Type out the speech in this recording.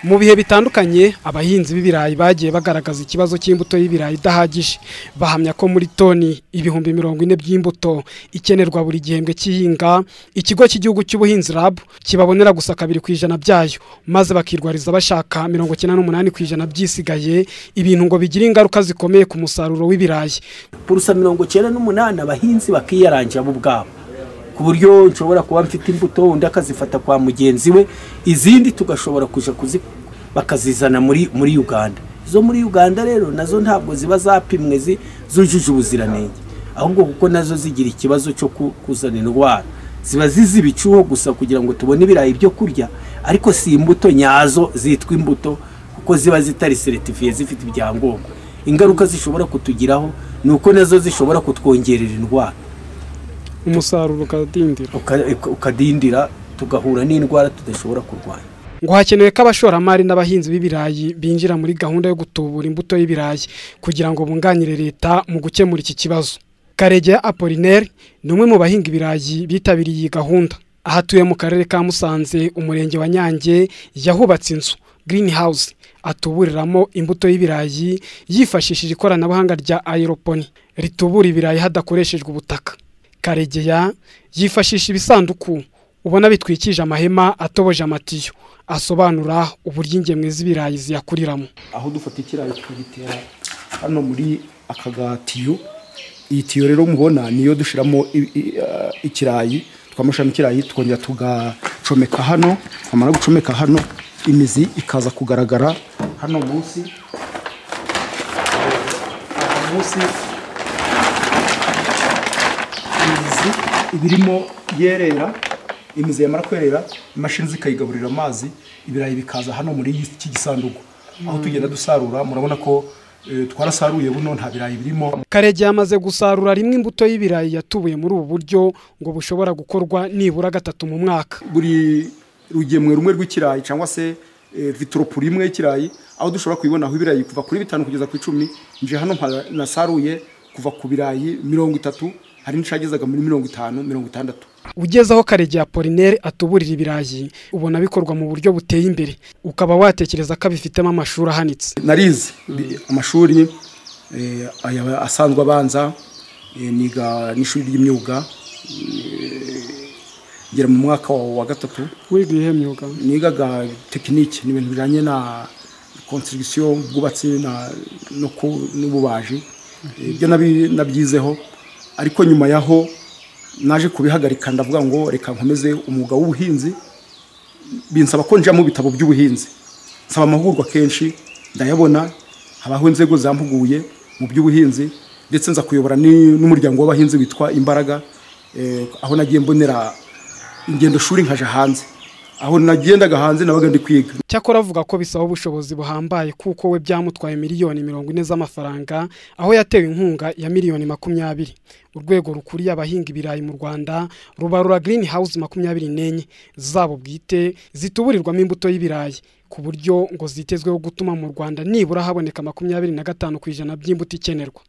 Mu bihe bitandukanye abahinzi b'ibirayi bagiye bagaragaza ikibazo cy'imbuto y'ibirayi idahagije, bahamya ko muri toni 40,000 by'imbuto ikenerwa buri gihembwe cy'ihinga, ikigo cy'igihugu cy'ubuhinzi RAB kibabonera gusa 2% byayo, maze bakirwariza bashaka 98% byisigaye, ibintu ngo bigira ingaruka zikomeye ku musaruro w'ibirayi. Purusa 98 abahinzi bakiyaranja bo bwabo, ku buryo nshobora kuba mfite imbuto undi akazifata kwa mugenzi we, izindi tugashobora kuja bakazizana muri Uganda. Zo muri Uganda rero nazo ntabwo ziba zapimwe zujuje ubuziranenge, ahubwo kuko nazo zigira ikibazo cyo kuzana indwara, ziba zizi bicuho gusa kugira ngo tubone ibirayi byo kurya, ariko si imbuto nyazo zitwa imbuto kuko ziba zitari certifiye zifite ibyangombwa. Ingaruka zishobora kutugiraho nuko nazo zishobora kutwongerera indwara, umusaruro ukadindira tugahura n'indwara tudashobora kurwanya. Ngo hakenewe ko abashoramari n'abahinzi b'ibirayi binjira muri gahunda yo gutubura imbuto y'ibirayi kugira ngo bunganire leta mu gukemura iki kibazo. Karegeya Apollinaire ni umwe mu bahinga ibirayi bitabiriye iyi gahunda. Ahatuye mu karere ka Musanze, umurenge wa Nyange, yahubatse inzu greenhouse atuburiramo imbuto y'ibirayi yifashishije ikoranabuhanga rya aeroponi ritubura ibirayi hadakoreshejwe ubutaka. Karegeya yifashisha ibisanduku ubona bitwikije amahema atoboje amatiyo, asobanura uburyo ingemwe z'ibirayi ziyakuriramo. Aho dufata ikirayi tukagitera hano muri akagatiyo, iyi tiyo rero mubona niyo dushiramo ikirayi, twamushamo ikirayi twongera tugacomeka hano, twamara gucomeka hano imizi ikaza kugaragara hano munsi imizi ibirimo yerera, imizi yamara kwerera imashini zikayigaburira amazi, ibirayi bikaza hano muri iki gisanduku. Aho tugenda dusarura murabona ko twarasaruye buno nta birayi birimo. Karegeya amaze gusarura rimwe imbuto y'ibirayi yatubuye muri ubu buryo ngo bushobora gukorwa nibura 3 mu mwaka. Buri rugemwe rumwe rw'ikirayi cyangwa se vitropuri imwe y'ikirayi, aho dushobora kuyibona aho ibirayi kuva kuri 5 kugeza ku 10. Nje hano nasaruye kuva ku birayi 30, hari ncagezaga muri 50 60. Ugezaho Karegeya Apollinaire atuburira ibirayi ubona bikorwa mu buryo buteye imbere, ukaba watekereza ko bifitemo amashuri ahanitse. Narize amashuri asanzwe abanza, niga n'ishuri ry'imyuga, ngera mu mwaka wa 3. Wiga ihe myuga? Nigaga tekinike, ni ibintu bijanye na construction, bwubatsi n'ububaji. Ibyo nabyizeho, ariko nyuma yaho naje kubihagarika ndavuga ngo reka nkomeze umwuga w'ubuhinzi. Binsaba ko nja mu bitabo by'ubuhinzi, nsaba amahugurwa kenshi ndayabona, habaho inzego zampuguye mu by'ubuhinzi, ndetse nza kuyobora n'umuryango w'abahinzi witwa Imbaraga, aho nagiye mbonera ingendo shuri nkaje hanze. Aho nagendaga hanze nabaga ndi kwiga. Cyakora avuga ko bisaba ubushobozi buhambaye kuko we byamutwaye miliyoni 40 z'amafaranga, aho yatewe inkunga ya miliyoni 20. Urwego rukuriye abahinga ibirayi mu Rwanda rubarura greenhouse 24 zabo bwite zituburirwamo imbuto y'ibirayi, ku buryo ngo zitezweho gutuma mu Rwanda nibura haboneka 25% by'imbuto ikenerwa.